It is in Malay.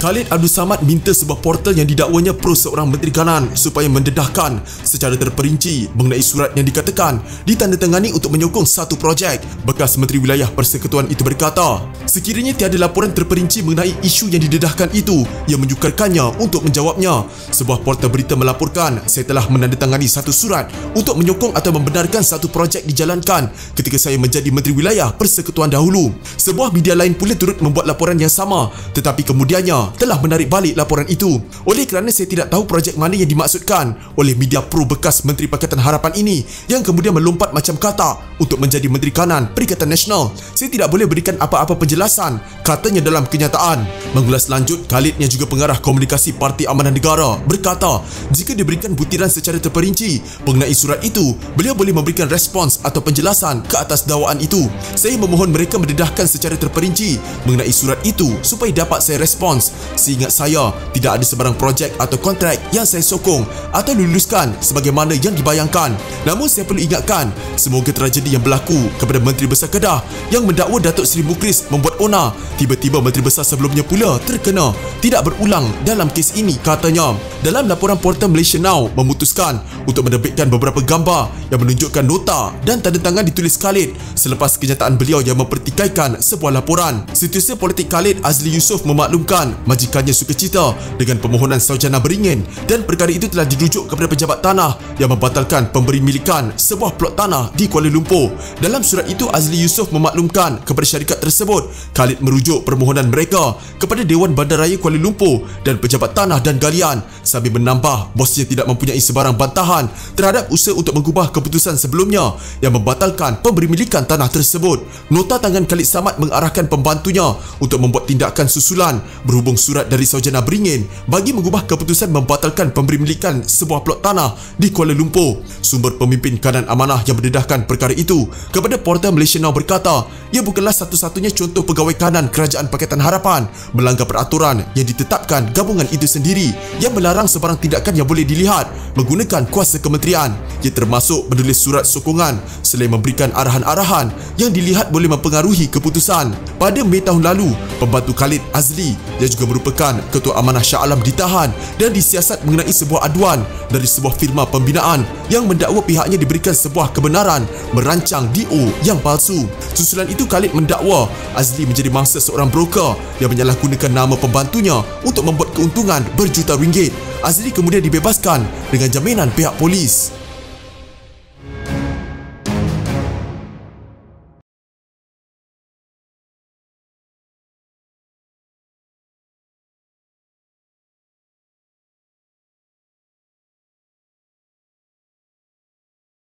Khalid Abdul Samad minta sebuah portal yang didakwanya pro seorang Menteri Kanan supaya mendedahkan secara terperinci mengenai surat yang dikatakan ditandatangani untuk menyokong satu projek. Bekas Menteri Wilayah Persekutuan itu berkata, sekiranya tiada laporan terperinci mengenai isu yang didedahkan itu, ia menyukarkannya untuk menjawabnya. Sebuah portal berita melaporkan, saya telah menandatangani satu surat untuk menyokong atau membenarkan satu projek dijalankan ketika saya menjadi Menteri Wilayah Persekutuan dahulu. Sebuah media lain pula turut membuat laporan yang sama, tetapi kemudiannya telah menarik balik laporan itu. Oleh kerana saya tidak tahu projek mana yang dimaksudkan oleh media pro bekas Menteri Pakatan Harapan ini yang kemudian melompat macam katak untuk menjadi Menteri Kanan Perikatan Nasional, saya tidak boleh berikan apa-apa penjelasan, katanya dalam kenyataan. Mengulas lanjut, Khalid yang juga pengarah komunikasi Parti Amanah Negara berkata, jika diberikan butiran secara terperinci mengenai surat itu, beliau boleh memberikan respons atau penjelasan ke atas dakwaan itu. Saya memohon mereka mendedahkan secara terperinci mengenai surat itu supaya dapat saya respons. Seingat saya, tidak ada sebarang projek atau kontrak yang saya sokong atau luluskan sebagaimana yang dibayangkan. Namun saya perlu ingatkan, semoga tragedi yang berlaku kepada Menteri Besar Kedah yang mendakwa Datuk Seri Mukris membuat onar, tiba-tiba Menteri Besar sebelumnya pula terkena, tidak berulang dalam kes ini, katanya. Dalam laporan portal Malaysia Now memutuskan untuk menerbitkan beberapa gambar yang menunjukkan nota dan tanda tangan ditulis Khalid selepas kenyataan beliau yang mempertikaikan sebuah laporan. Setiausaha politik Khalid, Azli Yusof, memaklumkan majikannya sukacita dengan permohonan sarjana beringin dan perkara itu telah dirujuk kepada pejabat tanah yang membatalkan pemberi milikan sebuah plot tanah di Kuala Lumpur. Dalam surat itu, Azli Yusof memaklumkan kepada syarikat tersebut Khalid merujuk permohonan mereka kepada Dewan Bandaraya Kuala Lumpur dan pejabat tanah dan galian, sambil menambah bosnya tidak mempunyai sebarang bantahan terhadap usaha untuk mengubah keputusan sebelumnya yang membatalkan pemberi milikan tanah tersebut. Nota tangan Khalid Samad mengarahkan pembantunya untuk membuat tindakan susulan berhubung surat dari sarjana beringin bagi mengubah keputusan membatalkan pemberi milikan sebuah plot tanah di Kuala Lumpur. Sumber pemimpin Kanan Amanah yang mendedahkan perkara itu kepada portal Malaysia Now berkata, ia bukanlah satu-satunya contoh pegawai kanan Kerajaan Pakatan Harapan melanggar peraturan yang ditetapkan gabungan itu sendiri yang melarang sebarang tindakan yang boleh dilihat menggunakan kuasa kementerian. Ia termasuk menulis surat sokongan selain memberikan arahan-arahan yang dilihat boleh mempengaruhi keputusan. Pada Mei tahun lalu, pembantu Khalid, Azli, yang juga merupakan Ketua Amanah Shah Alam, ditahan dan disiasat mengenai sebuah aduan dari sebuah firma pembinaan yang mendakwa pihaknya diberikan sebuah kebenaran merancang DO yang palsu. Susulan itu, Khalid mendakwa Azli menjadi mangsa seorang broker yang menyalahgunakan nama pembantunya untuk membuat keuntungan berjuta ringgit. Azli kemudian dibebaskan dengan jaminan pihak polis.